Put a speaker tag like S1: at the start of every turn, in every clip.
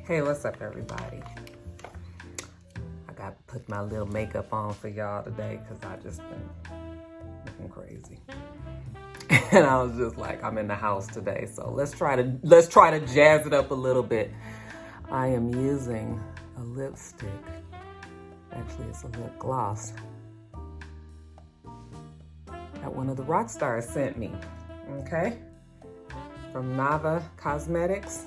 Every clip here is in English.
S1: Hey, what's up, everybody? I got to put my little makeup on for y'all today because I just been looking crazy. And I was just like, I'm in the house today, so let's try to jazz it up a little bit. I am using a lipstick. Actually, it's a lip gloss that one of the Roxstars sent me. Okay, from Nava Cosmetics.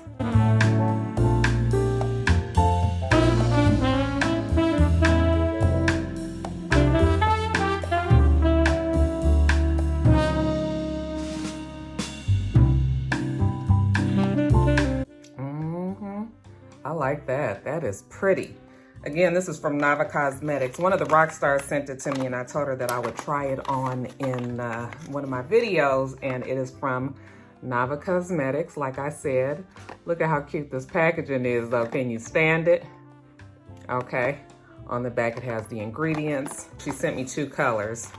S1: I like that. That is pretty. Again, this is from Nava Cosmetics. One of the Roxstars sent it to me and I told her that I would try it on in one of my videos, and it is from Nava Cosmetics, like I said. Look at how cute this packaging is though. Can you stand it? Okay. On the back it has the ingredients. She sent me 2 colors.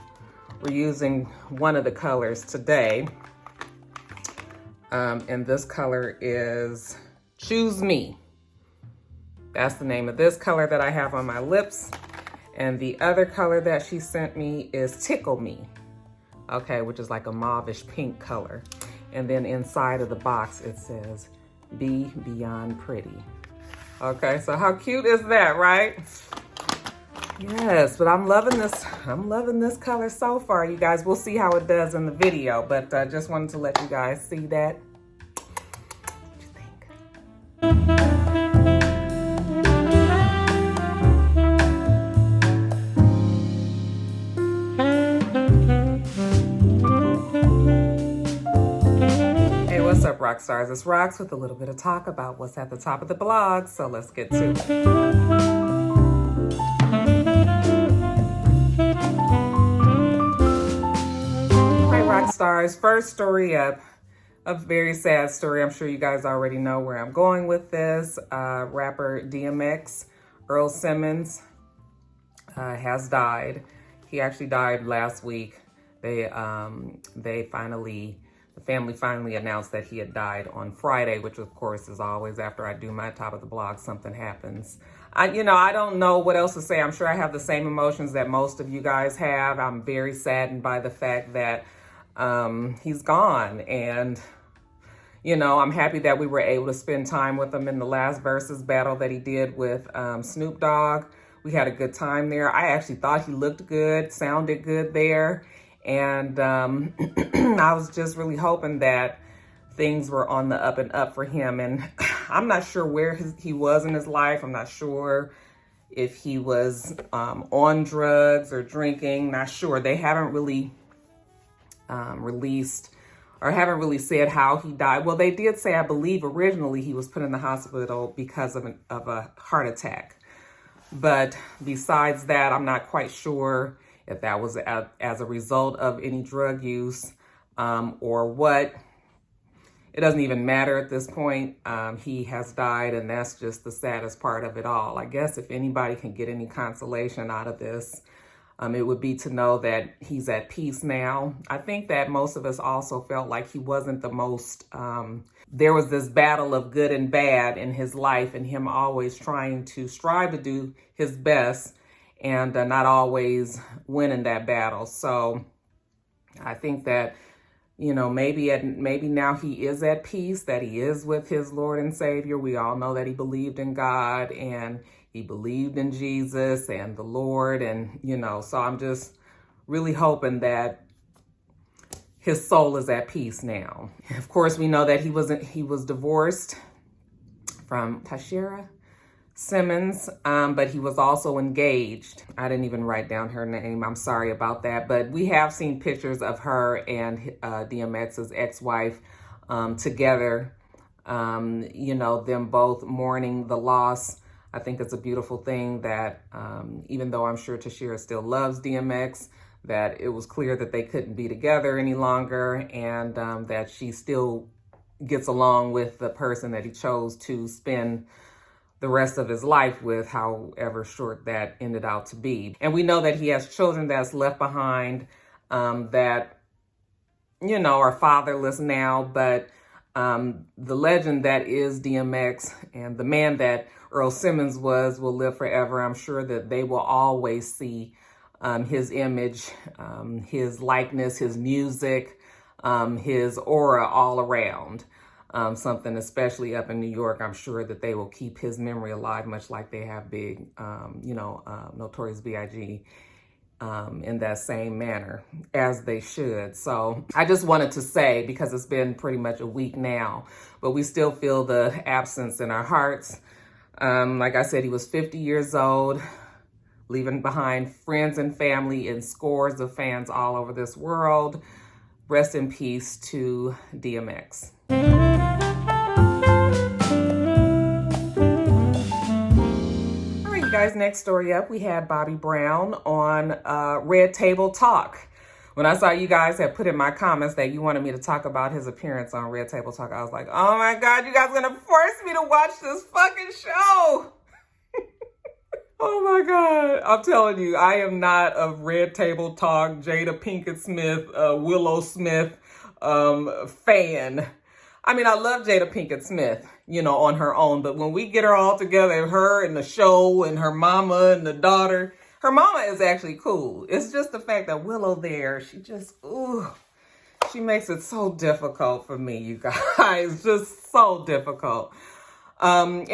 S1: We're using one of the colors today. And this color is Choose Me. That's the name of this color that I have on my lips. And the other color that she sent me is Tickle Me. Okay, which is like a mauvish pink color. And then inside of the box, it says, Be Beyond Pretty. Okay, so how cute is that, right? Yes, but I'm loving this color so far, you guys. We'll see how it does in the video, but I just wanted to let you guys see that. What you think? Hey, what's up, Roxstars? It's Rox with a little bit of talk about what's at the top of the blog, so let's get to it. Roxstars, first story up, a very sad story. I'm sure you guys already know where I'm going with this. Rapper DMX, Earl Simmons, has died. He actually died last week. The family finally announced that he had died on Friday, which of course is always after I do my top of the blog, something happens. I don't know what else to say. I'm sure I have the same emotions that most of you guys have. I'm very saddened by the fact that he's gone, and I'm happy that we were able to spend time with him in the last versus battle that he did with Snoop Dogg. We had a good time there. I actually thought he looked good, sounded good there, and I was just really hoping that things were on the up and up for him. And I'm not sure where he was in his life. I'm not sure if he was on drugs or drinking. Not sure. They haven't really released or haven't really said how he died. Well, they did say, I believe originally he was put in the hospital because of a heart attack. But besides that, I'm not quite sure if that was as a result of any drug use or what. It doesn't even matter at this point. He has died, and that's just the saddest part of it all. I guess if anybody can get any consolation out of this, it would be to know that he's at peace now. I think that most of us also felt like he wasn't the most, there was this battle of good and bad in his life, and him always trying to strive to do his best and not always winning that battle. So I think that, maybe now he is at peace, that he is with his Lord and Savior. We all know that he believed in God and he believed in Jesus and the Lord, and, so I'm just really hoping that his soul is at peace now. Of course, we know that he was divorced from Tashira Simmons, but he was also engaged. I didn't even write down her name. I'm sorry about that, but we have seen pictures of her and DMX's ex-wife together, them both mourning the loss. I think it's a beautiful thing that even though I'm sure Tashira still loves DMX, that it was clear that they couldn't be together any longer, and that she still gets along with the person that he chose to spend the rest of his life with, however short that ended out to be. And we know that he has children that's left behind that, are fatherless now, but The legend that is DMX and the man that Earl Simmons was will live forever. I'm sure that they will always see his image, his likeness, his music, his aura all around. Something especially up in New York, I'm sure that they will keep his memory alive, much like they have Big, Notorious B.I.G. In that same manner, as they should. So I just wanted to say, because it's been pretty much a week now, but we still feel the absence in our hearts. Like I said, he was 50 years old, leaving behind friends and family and scores of fans all over this world. Rest in peace to DMX. Guys, next story up, we had BobbyBrown on Red Table Talk. When I saw you guys had put in my comments that you wanted me to talk about his appearance on Red Table Talk, I was like, oh my God, you guys are gonna force me to watch this fucking show. Oh my God, I'm telling you, I am not a Red Table Talk, Jada Pinkett Smith, Willow Smith fan. I mean, I love Jada Pinkett Smith, on her own. But when we get her all together, her and the show and her mama and the daughter, her mama is actually cool. It's just the fact that Willow there, she makes it so difficult for me, you guys. Just so difficult. And,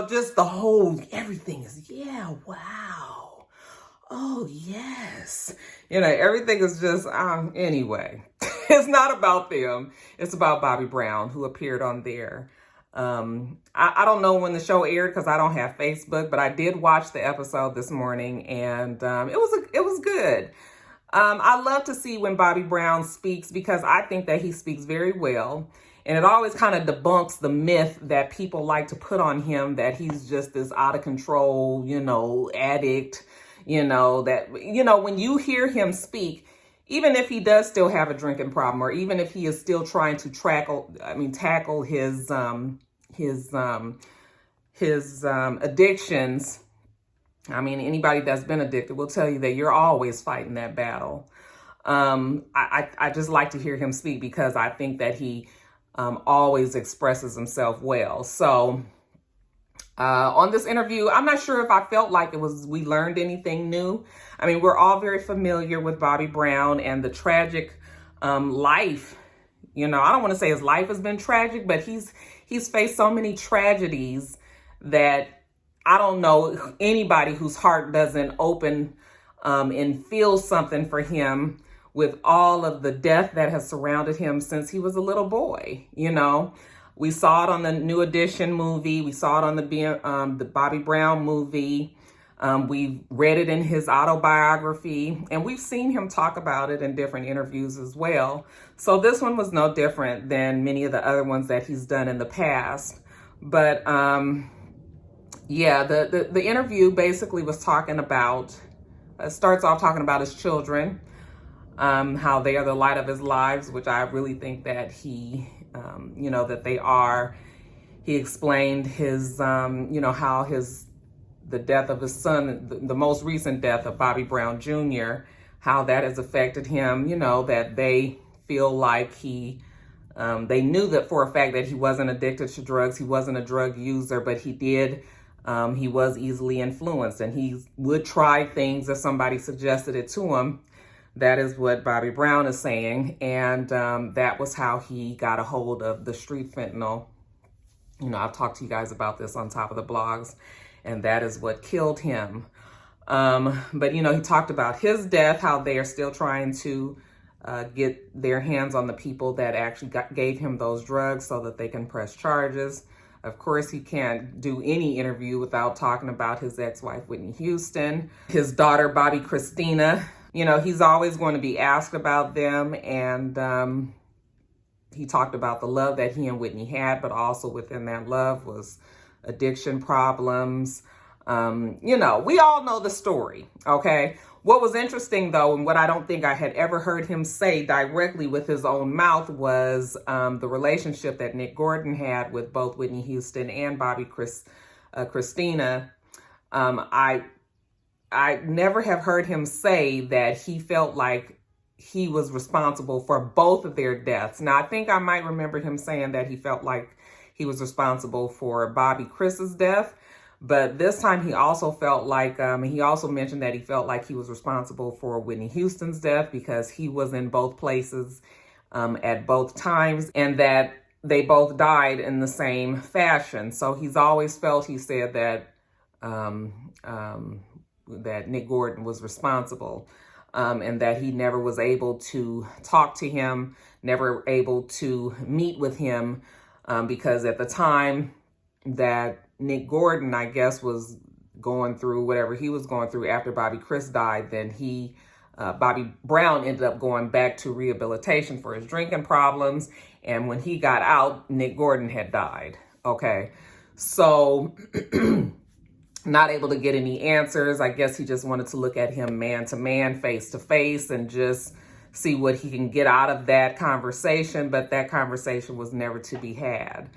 S1: just the whole, everything is, yeah, wow. Oh, yes. Everything is just, anyway. It's not about them. It's about BobbyBrown, who appeared on there. I don't know when the show aired because I don't have Facebook, but I did watch the episode this morning, and it was good. I love to see when BobbyBrown speaks because I think that he speaks very well. And it always kind of debunks the myth that people like to put on him that he's just this out of control, addict, when you hear him speak, even if he does still have a drinking problem, or even if he is still trying to tackle his addictions. I mean, anybody that's been addicted will tell you that you're always fighting that battle. I just like to hear him speak because I think that he always expresses himself well. So on this interview, I'm not sure if I felt like we learned anything new. I mean, we're all very familiar with BobbyBrown and the tragic life. I don't want to say his life has been tragic, but he's faced so many tragedies that I don't know anybody whose heart doesn't open and feel something for him with all of the death that has surrounded him since he was a little boy. We saw it on the New Edition movie. We saw it on the BobbyBrown movie. We read it in his autobiography, and we've seen him talk about it in different interviews as well. So this one was no different than many of the other ones that he's done in the past. But the interview basically was talking about, starts off talking about his children, how they are the light of his lives, which I really think that that they are. He explained his, how the death of his son, the most recent death of BobbyBrown Jr., how that has affected him, that they feel like they knew that for a fact that he wasn't addicted to drugs. He wasn't a drug user, but he was easily influenced, and he would try things if somebody suggested it to him. That is what BobbyBrown is saying. And that was how he got a hold of the street fentanyl. I've talked to you guys about this on top of the blogs, and that is what killed him. But, he talked about his death, how they are still trying to get their hands on the people that actually gave him those drugs so that they can press charges. Of course, he can't do any interview without talking about his ex-wife, Whitney Houston, his daughter, Bobby Christina. He's always going to be asked about them. And he talked about the love that he and Whitney had, but also within that love was addiction problems. We all know the story, okay? What was interesting, though, and what I don't think I had ever heard him say directly with his own mouth was the relationship that Nick Gordon had with both Whitney Houston and Bobby Christina. I never have heard him say that he felt like he was responsible for both of their deaths. Now, I think I might remember him saying that he felt like he was responsible for Bobby Chris's death. But this time he also felt like, he also mentioned that he felt like he was responsible for Whitney Houston's death because he was in both places at both times, and that they both died in the same fashion. So he's always felt, he said, that that Nick Gordon was responsible, and that he never was able to talk to him, never able to meet with him, because at the time that Nick Gordon, I guess, was going through whatever he was going through after Bobby Chris died, then Bobby Brown ended up going back to rehabilitation for his drinking problems. And when he got out, Nick Gordon had died. Okay. So not able to get any answers. I guess he just wanted to look at him man to man, face to face, and just see what he can get out of that conversation. But that conversation was never to be had.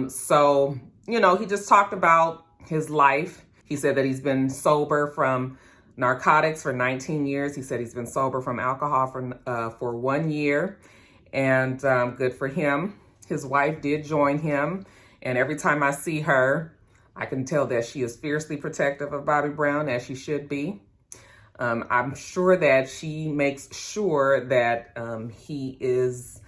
S1: So, you know, he just talked about his life. He said that he's been sober from narcotics for 19 years. He said he's been sober from alcohol for 1 year, and good for him. His wife did join him, and every time I see her, I can tell that she is fiercely protective of Bobby Brown, as she should be. I'm sure that she makes sure that he is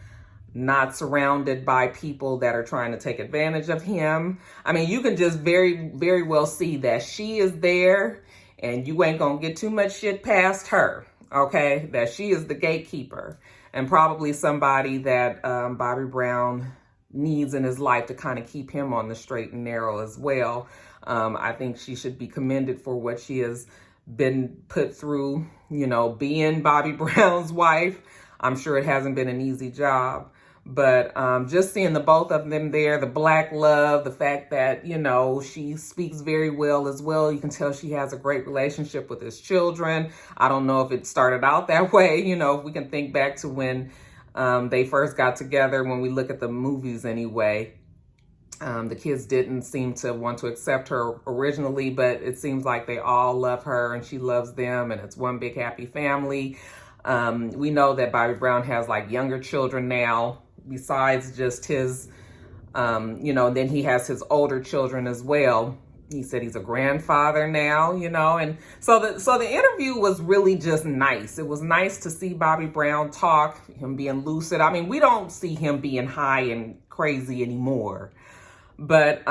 S1: not surrounded by people that are trying to take advantage of him. I mean, you can just very, very well see that she is there, and you ain't gonna get too much shit past her, okay? That she is the gatekeeper, and probably somebody that Bobby Brown needs in his life to kind of keep him on the straight and narrow as well. I think she should be commended for what she has been put through, you know, being Bobby Brown's wife. I'm sure it hasn't been an easy job. But just seeing the both of them there, the black love, the fact that, you know, she speaks very well as well. You can tell she has a great relationship with his children. I don't know if it started out that way. You know, if we can think back to when they first got together, when we look at the movies anyway, the kids didn't seem to want to accept her originally, but it seems like they all love her and she loves them, and it's one big happy family. We know that Bobby Brown has like younger children now, besides just his, you know, and then he has his older children as well. He said he's a grandfather now, you know, and so the interview was really just nice. It was nice to see Bobby Brown talk, him being lucid. I mean, we don't see him being high and crazy anymore, but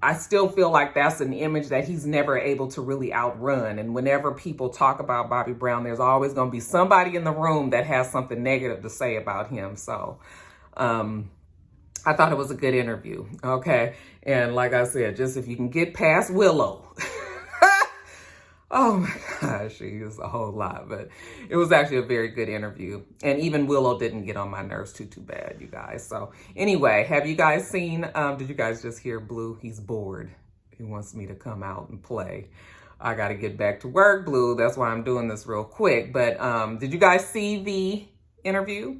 S1: I still feel like that's an image that he's never able to really outrun. And whenever people talk about Bobby Brown, there's always going to be somebody in the room that has something negative to say about him. So I thought it was a good interview. Okay. And like I said, just if you can get past Willow. Oh my gosh, she is a whole lot, but it was actually a very good interview. And even Willow didn't get on my nerves too bad, you guys. So anyway, have you guys seen, did you guys just hear Blue? He's bored. He wants me to come out and play. I got to get back to work, Blue. That's why I'm doing this real quick. But did you guys see the interview?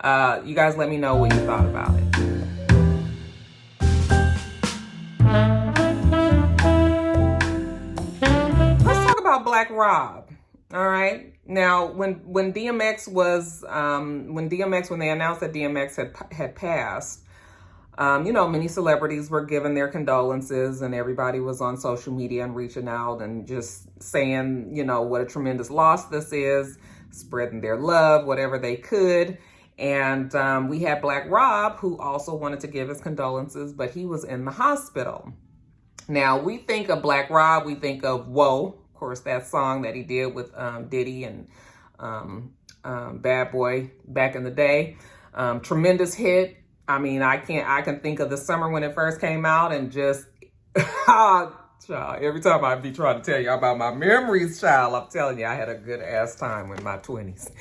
S1: You guys let me know what you thought about it. About Black Rob. All right. Now, when DMX was, when they announced that DMX had passed, you know, many celebrities were giving their condolences, and everybody was on social media and reaching out and just saying, you know, what a tremendous loss this is, spreading their love, whatever they could. And we had Black Rob, who also wanted to give his condolences, but he was in the hospital. Now, we think of Black Rob, we think of Whoa. Of course, that song that he did with Diddy and Bad Boy back in the day. Tremendous hit. I mean, I can think of the summer when it first came out, and just, child, every time I be trying to tell you about my memories, child, I'm telling you, I had a good ass time in my 20s.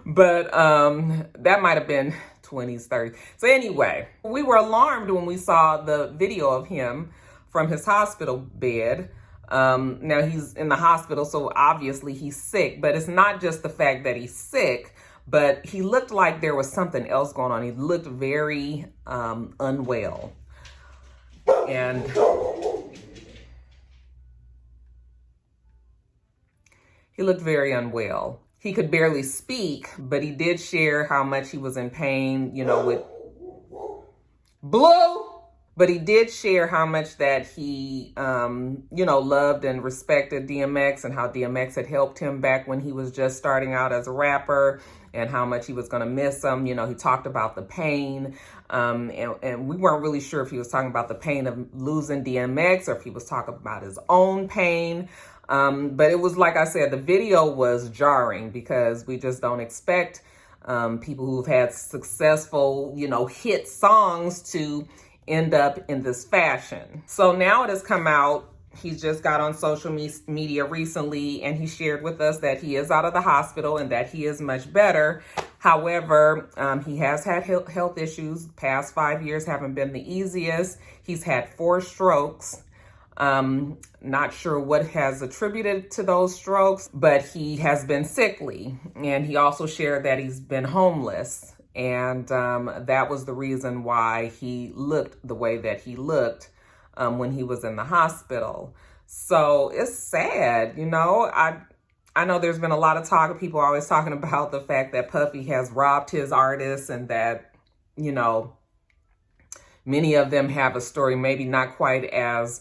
S1: But that might have been 20s, 30s. So anyway, we were alarmed when we saw the video of him from his hospital bed. Now he's in the hospital, so obviously he's sick, but it's not just the fact that he's sick, but he looked like there was something else going on. He looked very unwell. And he looked very unwell. he could barely speak, but he did share how much he was in pain, you know, with Blue. But he did share how much that he, you know, loved and respected DMX, and how DMX had helped him back when he was just starting out as a rapper, and how much he was going to miss him. You know, he talked about the pain, and we weren't really sure if he was talking about the pain of losing DMX or if he was talking about his own pain. But it was, like I said, the video was jarring because we just don't expect people who've had successful, you know, hit songs to end up in this fashion. So now it has come out. He's just got on social media recently, and he shared with us that he is out of the hospital and that he is much better. However, he has had health issues. Past 5 years haven't been the easiest. He's had 4 strokes. Not sure what has attributed to those strokes, but he has been sickly. And he also shared that he's been homeless. And that was the reason why he looked the way that he looked when he was in the hospital. So it's sad, you know. I know there's been a lot of talk of people always talking about the fact that Puffy has robbed his artists, and that, you know, many of them have a story maybe not quite as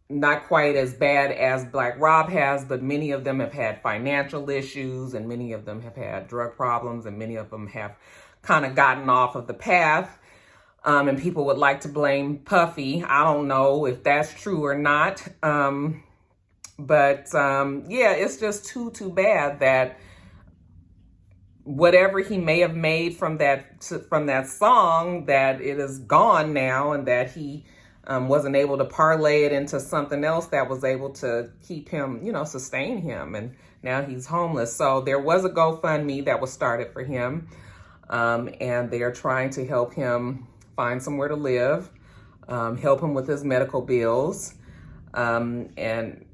S1: not quite as bad as Black Rob has, but many of them have had financial issues, and many of them have had drug problems, and many of them have kind of gotten off of the path. And people would like to blame Puffy. I don't know if that's true or not. But yeah, it's just too bad that whatever he may have made from that song, that it is gone now, and that he wasn't able to parlay it into something else that was able to keep him, you know, sustain him. And now he's homeless. So there was a GoFundMe that was started for him. And they are trying to help him find somewhere to live, help him with his medical bills, and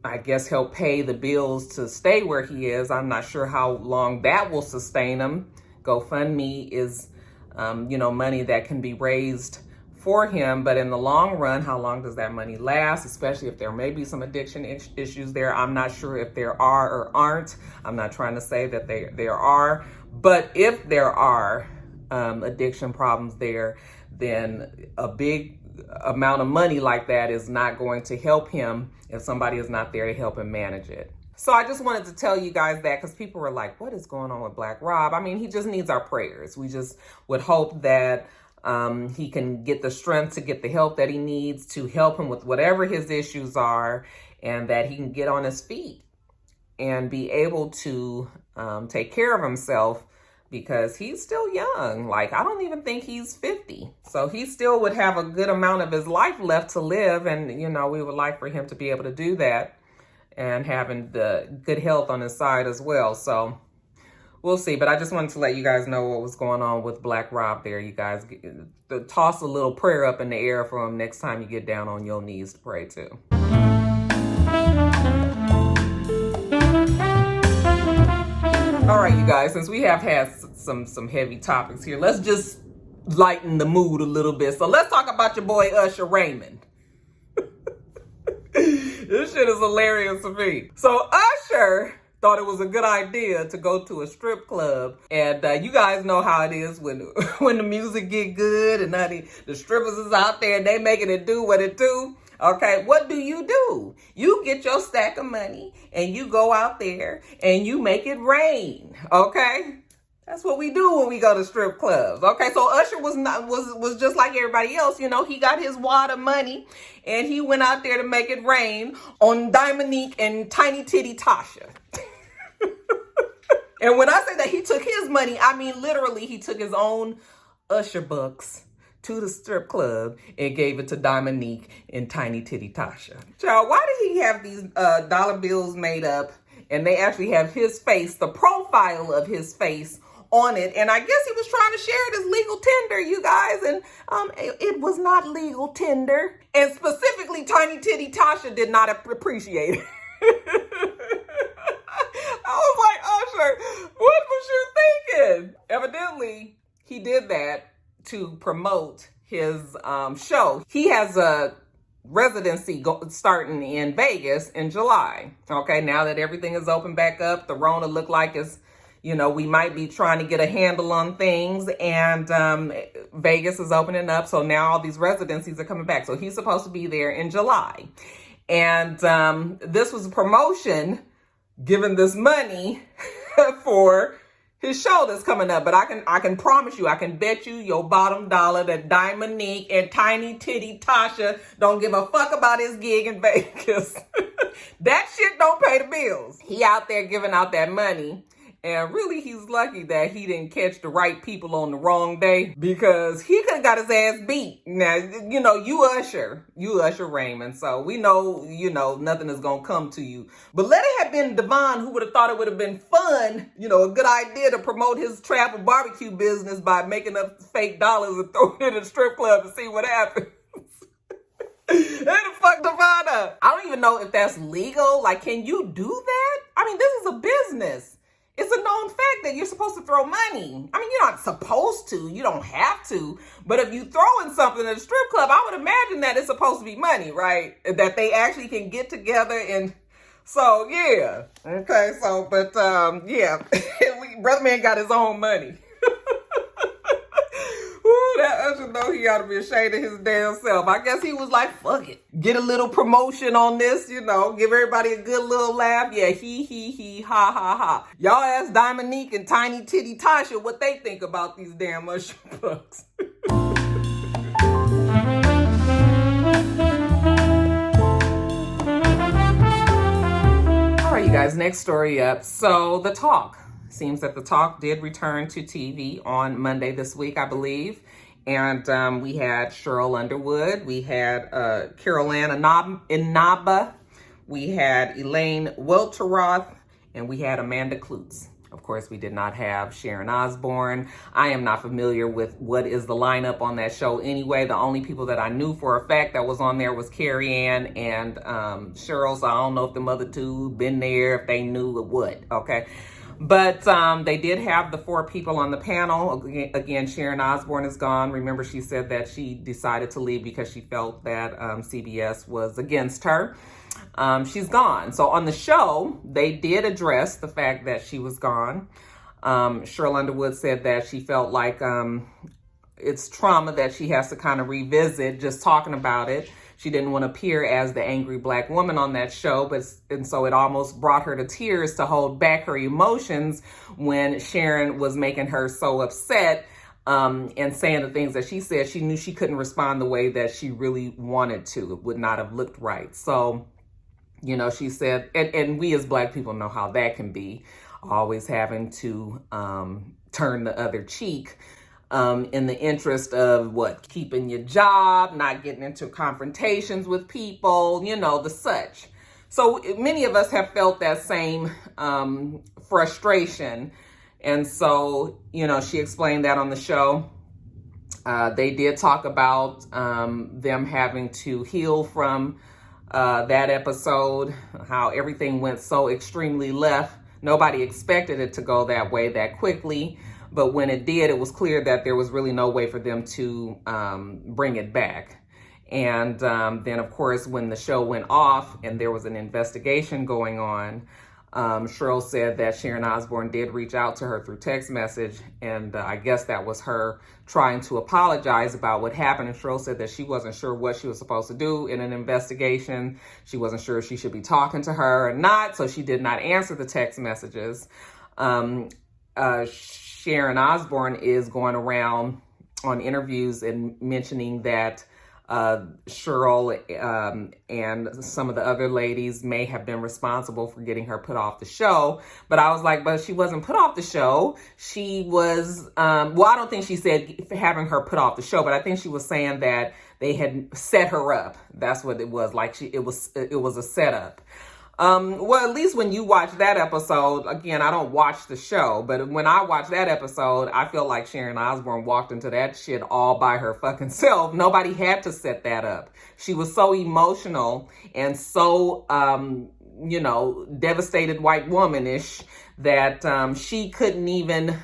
S1: I guess help pay the bills to stay where he is. I'm not sure how long that will sustain him. GoFundMe is, you know, money that can be raised for him, but in the long run, how long does that money last, especially if there may be some addiction issues there? I'm not sure if there are or aren't. I'm not trying to say that there are, but if there are addiction problems there, then a big amount of money like that is not going to help him if somebody is not there to help him manage it. So I just wanted to tell you guys that, because people were like, what is going on with Black Rob? I mean, he just needs our prayers. We just would hope that he can get the strength to get the help that he needs to help him with whatever his issues are, and that he can get on his feet and be able to take care of himself, because he's still young. Like, I don't even think he's 50. So he still would have a good amount of his life left to live. And, you know, we would like for him to be able to do that, and having the good health on his side as well. So we'll see. But I just wanted to let you guys know what was going on with Black Rob there. You guys toss a little prayer up in the air for him next time you get down on your knees to pray too. All right, you guys, since we have had some heavy topics here, let's just lighten the mood a little bit. So let's talk about your boy Usher Raymond. This shit is hilarious to me. So Usher thought it was a good idea to go to a strip club. And you guys know how it is when the music get good and the strippers is out there and they making it do what it do. Okay, what do? You get your stack of money and you go out there and you make it rain. Okay, that's what we do when we go to strip clubs. Okay, so Usher was just like everybody else. You know, he got his wad of money and he went out there to make it rain on Dominique and Tiny Titty Tasha. And when I say that he took his money, I mean literally he took his own Usher bucks to the strip club and gave it to Dominique and Tiny Titty Tasha. Child, why did he have these dollar bills made up, and they actually have his face, the profile of his face on it? And I guess he was trying to share it as legal tender, you guys, and it was not legal tender. And specifically, Tiny Titty Tasha did not appreciate it. I was like, Usher, what was you thinking? Evidently, he did that to promote his show. He has a residency starting in Vegas in July. Okay, now that everything is open back up, the Rona look like it's, we might be trying to get a handle on things, and Vegas is opening up. So now all these residencies are coming back. So he's supposed to be there in July. And this was a promotion, giving this money for his show that's coming up. But I can promise you, I can bet you your bottom dollar that Diamond Nick and Tiny Titty Tasha don't give a fuck about his gig in Vegas. That shit don't pay the bills. He out there giving out that money. And really, he's lucky that he didn't catch the right people on the wrong day, because he could have got his ass beat. Now, you Usher Raymond. So we know, nothing is going to come to you. But let it have been Devon who would have thought it would have been fun, a good idea to promote his travel barbecue business by making up fake dollars and throwing it in a strip club and see what happens. Who the fuck Devon up? I don't even know if that's legal. Like, can you do that? I mean, this is a business. It's a known fact that you're supposed to throw money. I mean, you're not supposed to. You don't have to. But if you throw in something at a strip club, I would imagine that it's supposed to be money, right? That they actually can get together and... So, yeah. Okay, so, but, yeah. Brother man got his own money. Ooh, that Usher know he ought to be ashamed of his damn self. I guess he was like, fuck it. Get a little promotion on this, give everybody a good little laugh. Yeah, he, ha, ha, ha. Y'all ask Dominique and Tiny Titty Tasha what they think about these damn Usher books. All right, you guys, next story up. So, The Talk. Seems that The Talk did return to TV on Monday this week, I believe. And we had Cheryl Underwood. We had Carol Ann Nava. We had Elaine Welteroth. And we had Amanda Klutz. Of course, we did not have Sharon Osbourne. I am not familiar with what is the lineup on that show anyway. The only people that I knew for a fact that was on there was Carrie Ann and Cheryl. So I don't know if the other two been there, if they knew what, okay? But they did have the 4 people on the panel. Again, Sharon Osbourne is gone. Remember, she said that she decided to leave because she felt that CBS was against her. She's gone. So on the show, they did address the fact that she was gone. Cheryl Underwood said that she felt like it's trauma that she has to kind of revisit just talking about it. She didn't want to appear as the angry Black woman on that show, and so it almost brought her to tears to hold back her emotions when Sharon was making her so upset and saying the things that she said. She knew she couldn't respond the way that she really wanted to. It would not have looked right. So, she said, and we as Black people know how that can be, always having to turn the other cheek. In the interest of keeping your job, not getting into confrontations with people, the such. So many of us have felt that same frustration. And so, she explained that on the show. They did talk about them having to heal from that episode, how everything went so extremely left. Nobody expected it to go that way that quickly. But when it did, it was clear that there was really no way for them to bring it back. And then, of course, when the show went off and there was an investigation going on, Cheryl said that Sharon Osbourne did reach out to her through text message. And I guess that was her trying to apologize about what happened. And Cheryl said that she wasn't sure what she was supposed to do in an investigation. She wasn't sure if she should be talking to her or not. So she did not answer the text messages. Sharon Osbourne is going around on interviews and mentioning that Cheryl and some of the other ladies may have been responsible for getting her put off the show. But I was like, but she wasn't put off the show. She was, I don't think she said having her put off the show, but I think she was saying that they had set her up. That's what it was. Like it was a setup. Well, at least when you watch that episode, again, I don't watch the show, but when I watch that episode, I feel like Sharon Osbourne walked into that shit all by her fucking self. Nobody had to set that up. She was so emotional and so, devastated white womanish that she couldn't even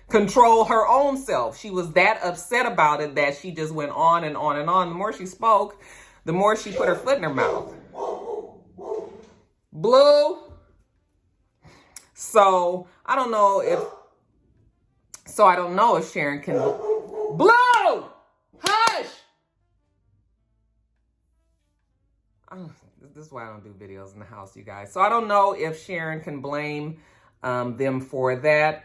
S1: control her own self. She was that upset about it that she just went on and on and on. The more she spoke, the more she put her foot in her mouth. Blue. So I don't know if Sharon can. Blue, hush. This is why I don't do videos in the house, you guys. So I don't know if Sharon can blame them for that.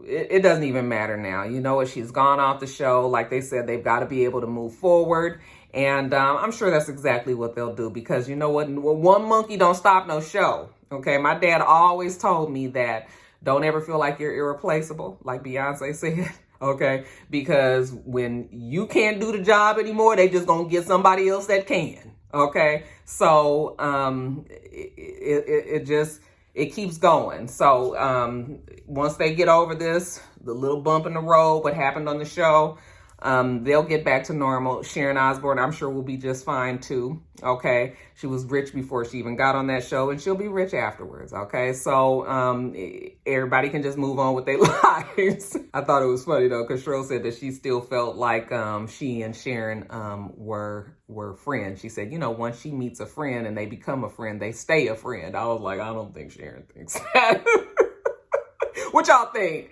S1: It doesn't even matter now. You know what? She's gone off the show. Like they said, they've got to be able to move forward. And I'm sure that's exactly what they'll do, because you know what? One monkey don't stop no show. Okay. My dad always told me that don't ever feel like you're irreplaceable, like Beyonce said. Okay. Because when you can't do the job anymore, they just gonna get somebody else that can. Okay. So it keeps going. So once they get over this, the little bump in the road, what happened on the show, they'll get back to normal. Sharon Osbourne, I'm sure, will be just fine too. Okay. She was rich before she even got on that show, and she'll be rich afterwards. Okay. So everybody can just move on with their lives. I thought it was funny though, because Cheryl said that she still felt like she and Sharon were friends. She said, you know, once she meets a friend and they become a friend, they stay a friend. I was like, I don't think Sharon thinks that. What y'all think?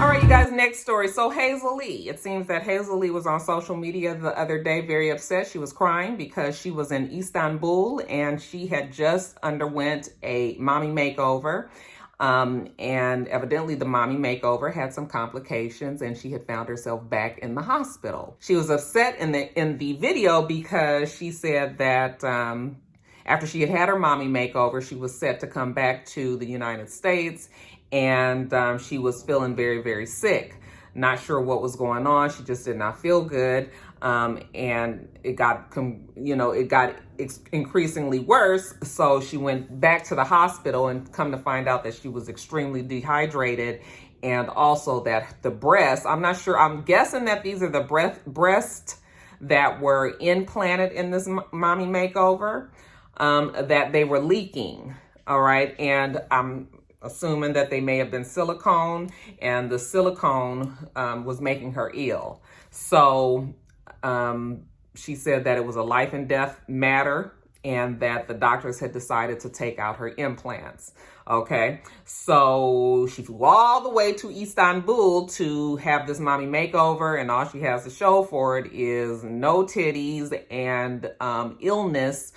S1: All right, you guys, next story. So HazelE, it seems that HazelE was on social media the other day very upset. She was crying because she was in Istanbul and she had just underwent a mommy makeover. And evidently the mommy makeover had some complications and she had found herself back in the hospital. She was upset in the video because she said that after she had her mommy makeover, she was set to come back to the United States, and she was feeling very, very sick. Not sure what was going on. She just did not feel good. And it got increasingly worse. So she went back to the hospital and come to find out that she was extremely dehydrated, and also that the breasts, I'm not sure, I'm guessing that these are the breasts that were implanted in this mommy makeover, that they were leaking. All right. And I'm assuming that they may have been silicone, and the silicone was making her ill. So she said that it was a life and death matter, and that the doctors had decided to take out her implants. Okay, so she flew all the way to Istanbul to have this mommy makeover, and all she has to show for it is no titties and illness,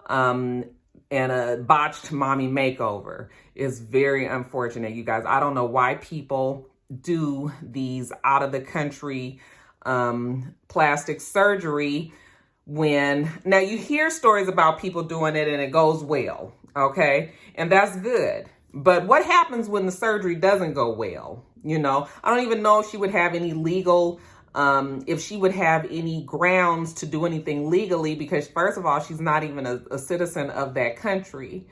S1: and a botched mommy makeover. Is very unfortunate, you guys. I don't know why people do these out of the country plastic surgery when, now you hear stories about people doing it and it goes well, okay? And that's good. But what happens when the surgery doesn't go well? You know, I don't even know if she would have any legal, if she would have any grounds to do anything legally, because first of all, she's not even a citizen of that country.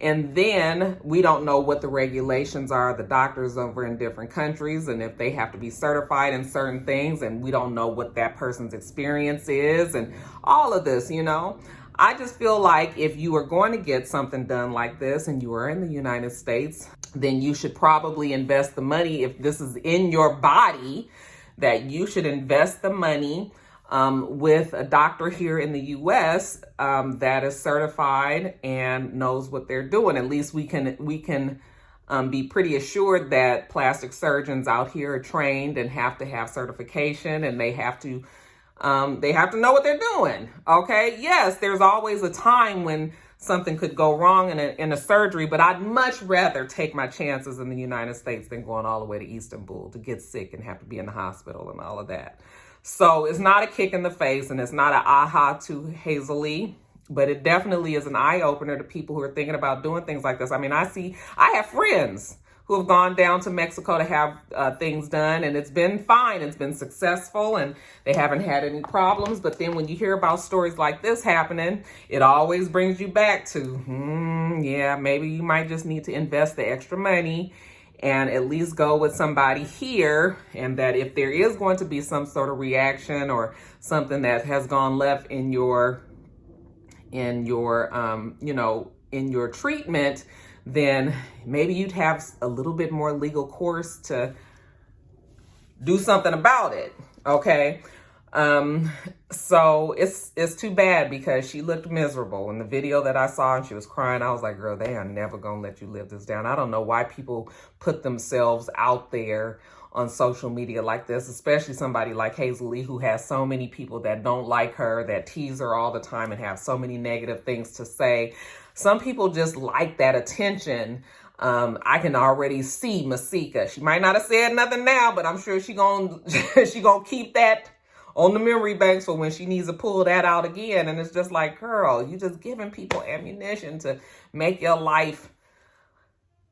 S1: And then we don't know what the regulations are, the doctors over in different countries, and if they have to be certified in certain things, and we don't know what that person's experience is, and all of this, you know. I just feel like if you are going to get something done like this and you are in the United States, then you should probably invest the money. If this is in your body, that you should invest the money with a doctor here in the U.S. That is certified and knows what they're doing. At least we can be pretty assured that plastic surgeons out here are trained and have to have certification, and they have to know what they're doing. Okay. Yes, there's always a time when something could go wrong in a surgery, but I'd much rather take my chances in the United States than going all the way to Istanbul to get sick and have to be in the hospital and all of that. So it's not a kick in the face, and it's not an aha to HazelE, but it definitely is an eye opener to people who are thinking about doing things like this. I mean, I have friends who have gone down to Mexico to have things done, and it's been fine. It's been successful, and they haven't had any problems. But then when you hear about stories like this happening, it always brings you back to, yeah, maybe you might just need to invest the extra money and at least go with somebody here, and that if there is going to be some sort of reaction or something that has gone left in your treatment, then maybe you'd have a little bit more legal course to do something about it. Okay. So it's too bad because she looked miserable in the video that I saw, and she was crying. I was like, girl, they are never gonna let you live this down. I don't know why people put themselves out there on social media like this, especially somebody like HazelE, who has so many people that don't like her, that tease her all the time and have so many negative things to say. Some people just like that attention. I can already see Masika. She might not have said nothing now, but I'm sure she gonna keep that on the memory banks for when she needs to pull that out again. And it's just like, girl, you just giving people ammunition to make your life,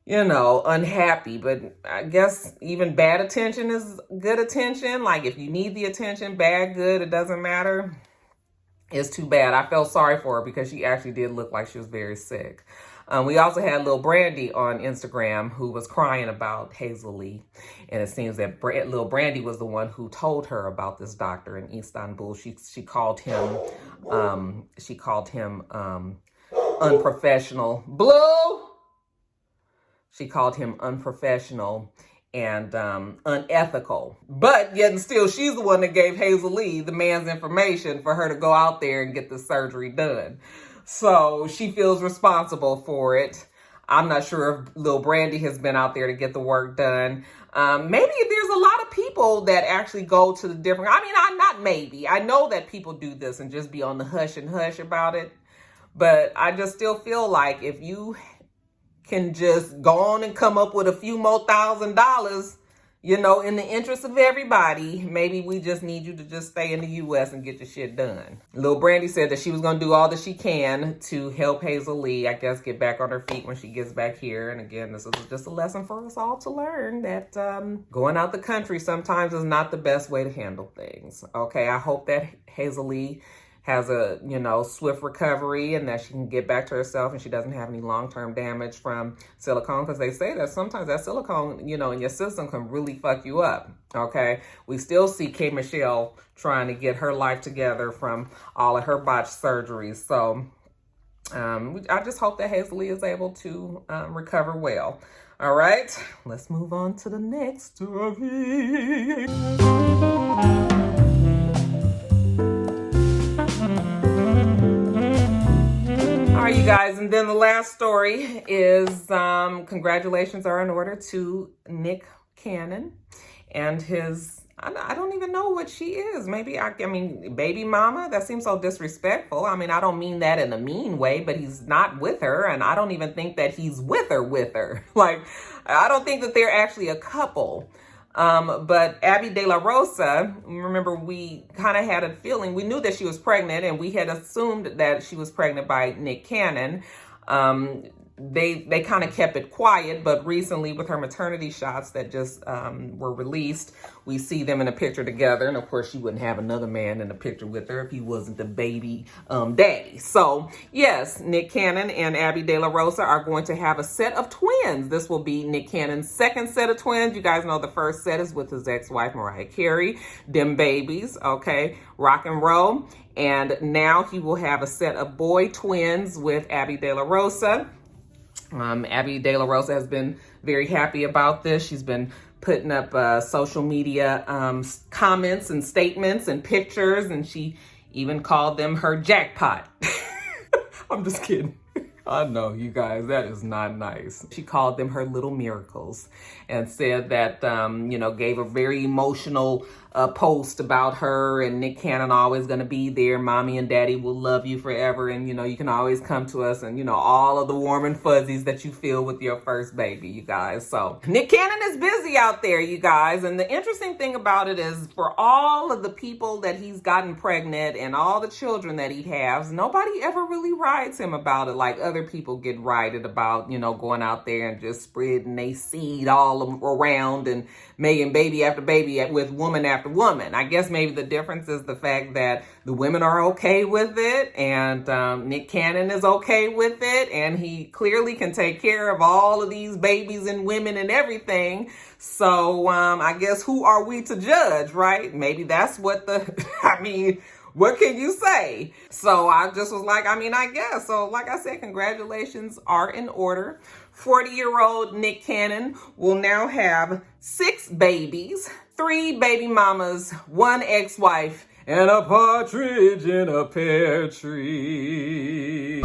S1: you know, unhappy. But I guess even bad attention is good attention. Like if you need the attention, bad, good, it doesn't matter. It's too bad. I felt sorry for her because she actually did look like she was very sick. We also had Lil Brandy on Instagram who was crying about HazelE. And it seems that Lil Brandy was the one who told her about this doctor in Istanbul. She called him unprofessional. Blue! She called him unprofessional and unethical. But yet and still, she's the one that gave HazelE the man's information for her to go out there and get the surgery done. So she feels responsible for it. I'm not sure if Lil Brandy has been out there to get the work done. Maybe there's a lot of people that actually go to the different, I know that people do this and just be on the hush and hush about it. But I just still feel like if you can just go on and come up with a few more $1,000s, you know, in the interest of everybody, maybe we just need you to just stay in the U.S. and get your shit done. Lil Brandy said that she was going to do all that she can to help HazelE, I guess, get back on her feet when she gets back here. And again, this is just a lesson for us all to learn that going out the country sometimes is not the best way to handle things. Okay, I hope that HazelE has a, you know, swift recovery and that she can get back to herself and she doesn't have any long-term damage from silicone, because they say that sometimes that silicone, you know, in your system can really fuck you up. Okay, we still see K. Michelle trying to get her life together from all of her botched surgeries. So I just hope that HazelE is able to recover well. All right, let's move on to the next story. All right, you guys, and then the last story is congratulations are in order to NickCannon and his, I don't even know what she is. Maybe, I mean, baby mama? That seems so disrespectful. I mean, I don't mean that in a mean way, but he's not with her, and I don't even think that he's with her. Like, I don't think that they're actually a couple. But Abby De La Rosa, remember, we kind of had a feeling, we knew that she was pregnant and we had assumed that she was pregnant by NickCannon. They kind of kept it quiet, but recently with her maternity shots that just were released, we see them in a picture together. And of course, she wouldn't have another man in the picture with her if he wasn't the baby daddy. So yes, NickCannon and Abby De La Rosa are going to have a set of twins. This will be NickCannon's second set of twins. You guys know the first set is with his ex-wife, Mariah Carey. Them babies, okay, rock and roll. And now he will have a set of boy twins with Abby De La Rosa. Abby De La Rosa has been very happy about this. She's been putting up social media comments and statements and pictures, and she even called them her jackpot. I'm just kidding. I know, you guys, that is not nice. She called them her little miracles and said that, you know, gave a very emotional post about her and NickCannon always going to be there. Mommy and daddy will love you forever. And, you know, you can always come to us and, you know, all of the warm and fuzzies that you feel with your first baby, you guys. So NickCannon is busy out there, you guys. And the interesting thing about it is for all of the people that he's gotten pregnant and all the children that he has, nobody ever really rides him about it like other people get rided about, you know, going out there and just spreading they seed all around and making baby after baby with woman after woman. I guess maybe the difference is the fact that the women are okay with it and NickCannon is okay with it, and he clearly can take care of all of these babies and women and everything. So I guess who are we to judge, right? Maybe that's what I mean, What can you say? So I just was like, I mean, I guess. So like I said, congratulations are in order. 40-year-old NickCannon will now have 6 babies, 3 baby mamas, 1 ex-wife, and a partridge in a pear tree.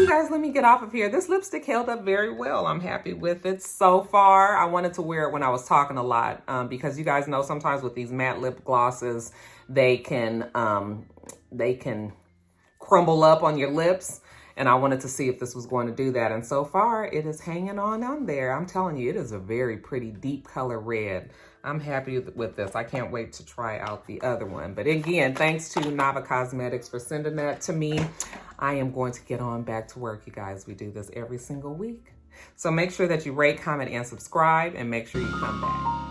S1: Guys, let me get off of here. This lipstick held up very well. I'm happy with it so far. I wanted to wear it when I was talking a lot because you guys know sometimes with these matte lip glosses, they can crumble up on your lips. And I wanted to see if this was going to do that. And so far, it is hanging on there. I'm telling you, it is a very pretty deep color red. I'm happy with this. I can't wait to try out the other one. But again, thanks to Nava Cosmetics for sending that to me. I am going to get on back to work, you guys. We do this every single week. So make sure that you rate, comment, and subscribe, and make sure you come back.